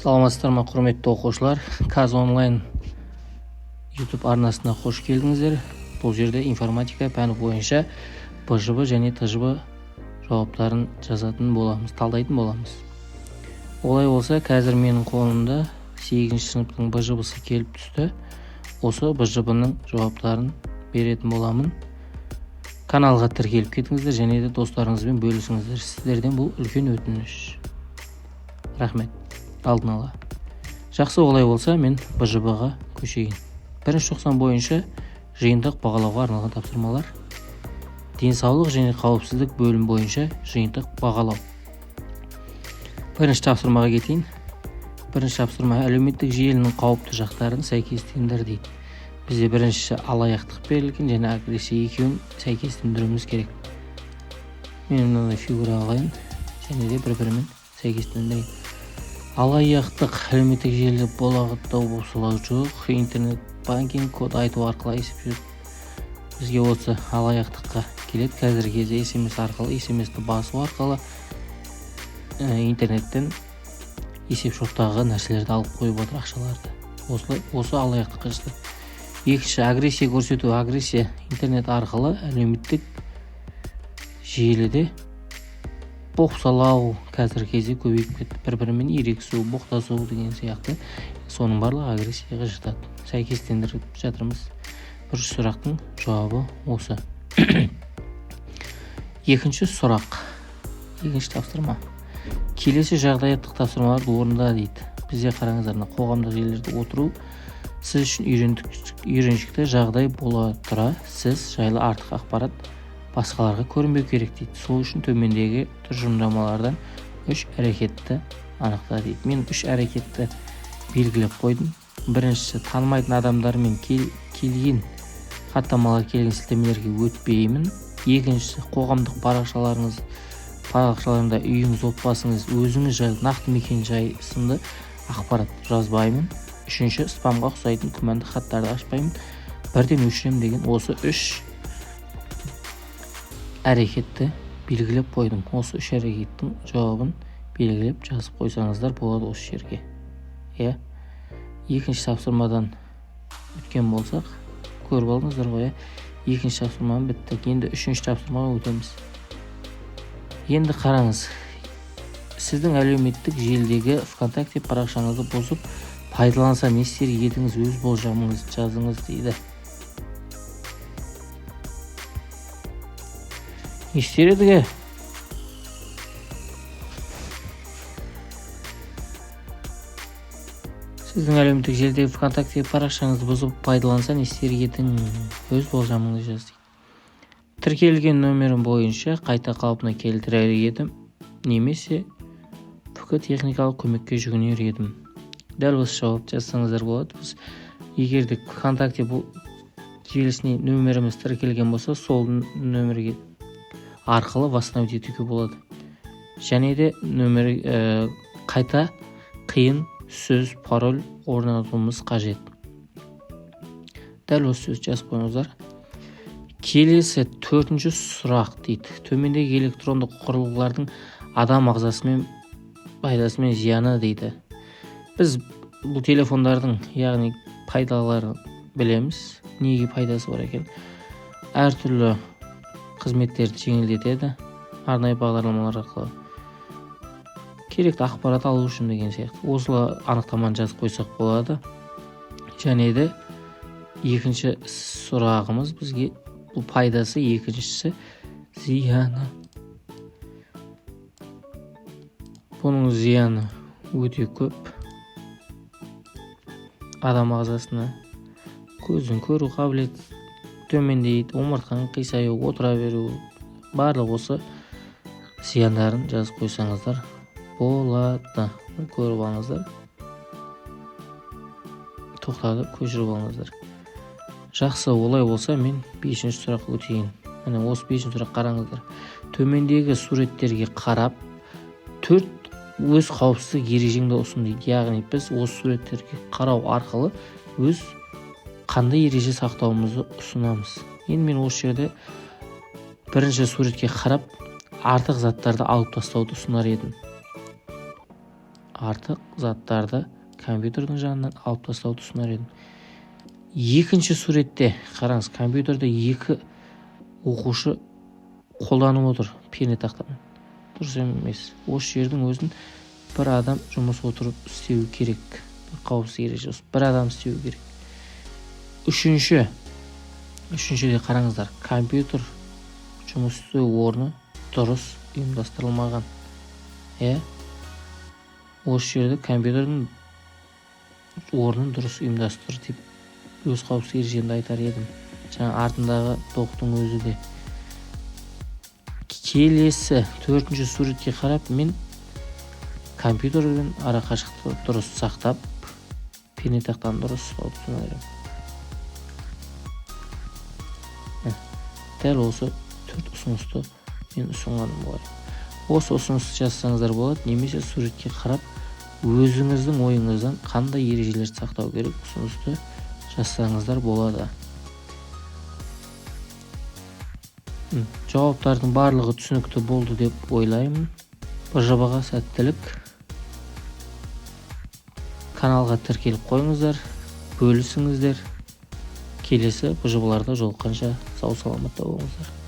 Саламатсыздар ма, құрметті оқушылар? Каз онлайн YouTube арнасына қош келдіңіздер. Бұл жерде информатика пәні бойынша БЖБ және ТЖБ жауаптарын жазатын боламыз, талдайтын боламыз. Олай болса, қазір менің қолымда 8-ші сыныптың БЖБ-сы келіп түсті. Осы БЖБ-ның жауаптарын беретін боламын. Каналға тіркеліп кетіңіздер және де достарыңызбен бөлісіңіздер. Сіздерден бұл үлкен өтініш. Рахмет. Алдын ала. Жақсы, олай болса, мен БЖБ-ға көшейін. Бірінші тоқсан бойынша жиынтық бағалауға арналған тапсырмалар. Денсаулық және қауіпсіздік бөлім бойынша жиынтық бағалау. Бірінші тапсырмаға кетейін. Бірінші тапсырма әлеуметтік желінің қауіпті жақтарын сәйкестендір дейді. Бізде бірінші алаяқтық берілген және агрессия екеуін сәйкестендіруіміз керек. Мен мынандай фигура алайын және де бір-бірімен сәйкестендірейін. Алаяқтық әлеуметтік желі болағыттау болсылау жоқ, интернет банкинг код айту арқылы есеп жүреді. Бізге осы алаяқтыққа келеді. Қазіргі кезде SMS арқылы, SMS-ті басу арқылы интернеттен есеп шоттағы нәрселерді алып қойып отыр, ақшаларды. Осы алаяқтыққа жатады. Екінші, агрессия көрсету. Агрессия интернет арқылы әлеуметтік желіде боқсалау қазіргі кезде көбейіп кетті. Бір-бірімен ерегісу, боқтасу деген сияқты. Соның барлығы агрессияға жатады. Сәйкестендіріп жатырмыз. Бірінші сұрақтың жауабы осы. Екінші сұрақ. Екінші тапсырма. Келесі жағдаяттық тапсырмаларды орында дейді. Бізде қараңыздар, қоғамдық жерлерде отыру сіз үшін үйреншікті жағдай бола тұра, сіз жайлы артық ақпарат басқаларға көрінбеу керек дейді. Сол үшін төмендегі тұжырымдамалардан 3 әрекетті анықта дейді. Мен 3 әрекетті белгілеп қойдым. Біріншісі, танымайтын адамдармен келген хаттамалар келген сілтемелерге өтпеймін. Екіншісі, қоғамдық парақшаларында үйіңіз, отбасыңыз, өзіңіз жайлы нақты мекен жай сынды ақпарат жазбаймын. Үшінші, спамға ұқсайтын күмәнді хаттарды ашпаймын. Бірден өшірем деген осы 3 әрекетті белгілеп қойдым. Осы 3 әрекеттің жауабын белгілеп жазып қойсаңыздар болады осы жерге. Екінші тапсырмадан өткен болсақ, көріп алдыңыздар ғой. Екінші тапсырмадан бітті. Енді үшінші тапсырмаға өтеміз. Енді қараңыз. Сіздің әлеуметтік желідегі ВКонтакте парақшаңызды бұзып пайдаланса не істер едіңіз, өз болжамыңызды жазыңыз дейді. Не істер едігі? Сіздің әлеуметтік желідегі ВКонтакте парақшаңызды бұзып пайдаланса не істер едің, өз болжамыңызды жаз дейді. Тіркелген нөмірім бойынша қайта қалпына келтірер едім, немесе ПК техникалық көмекке жүгінер едім. Дәл осы жауап жазсаңыздар болады. Біз егерде ВКонтакте бұл желісіне нөміріміз тіркелген болса, сол нөмірге арқылы восстановить етуге болады. Және де нөмір қайта қиын сөз, пароль орнатуымыз қажет. Дәл осы сөз жазып қойыңыздар. Келесі 4-ші сұрақ дейді. Төмендегі электрондық құрылғылардың адам ағзасы мен пайдасы мен зияны дейді. Біз бұл телефондардың, яғни пайдаларын білеміз. Неге пайдасы бар екен? Әртүрлі қызметтерді жеңілдетеді. Арнайы бағдарламалар арқылы керекті ақпарат алу үшін деген сияқты. Осылай анықтаманы жазып қойсақ болады. Және де екінші сұрағымыз бізге бұл пайдасы, екіншісі зияны. Бұның зияны өте көп. Адам ағзасына көздің көру қабілеті төмендейді, омыртқаның қисаюы, отыра беру, барлық осы зияндарын жазып қойсаңыздар болады. Көріп алыңыздар. Тоқтады, көшіріп алыңыздар. Жақсы, олай болса, мен 5-ші сұрақ өтейін. Міне осы 5-ші сұрақ қараңыздар. Төмендегі суреттерге қарап, 4 өз қауіпсіздік ережеңді ұсын дейді. Яғни біз осы суреттерге қарау арқылы өз қандай ереже сақтауымызды ұсынамыз. Енді мен осы жерде бірінші суретке қарап артық заттарды алып тастауды ұсынар едім. артық заттарды компьютердің жанынан алып тастауды ұсынар едім. Екінші суретте қараңыз, компьютерде екі оқушы қолданып отыр пернетақтаны. Дұрыс емес. Осы жердің өзін бір адам жұмыс отырып істеу керек. Қауіпсіздік ережесі. Бір адам істеу керек. Үшіншіде қараңыздар, компьютер жұмыс істеу орны дұрыс ұйымдастырылмаған. Осы жерде компьютердің орнын дұрыс ұйымдастыр деп өз қауіпсіздік ережемді айтар едім. Жаңа артындағы тоқтың өзі де. Келесі төртінші суретке қарап, мен компьютермен арақашықтықты дұрыс сақтап, пернетақтаны дұрыс ұстауды ұсынар едім. Дәл осы төрт ұсынысты мен ұсынғаным бар. Осы ұсынысты жазсаңыздар болады, немесе суретке қарап өзіңіздің ойыңыздан қандай ережелерді сақтау керек ұсынысты жазсаңыздар болады. Жауаптардың барлығы түсінікті болды деп ойлаймын. БЖБ-ға сәттілік. Каналға тіркеліп қойыңыздар, бөлісіңіздер. Келесі БЖБ-ларда жолыққанша сау саламатта болыңыздар.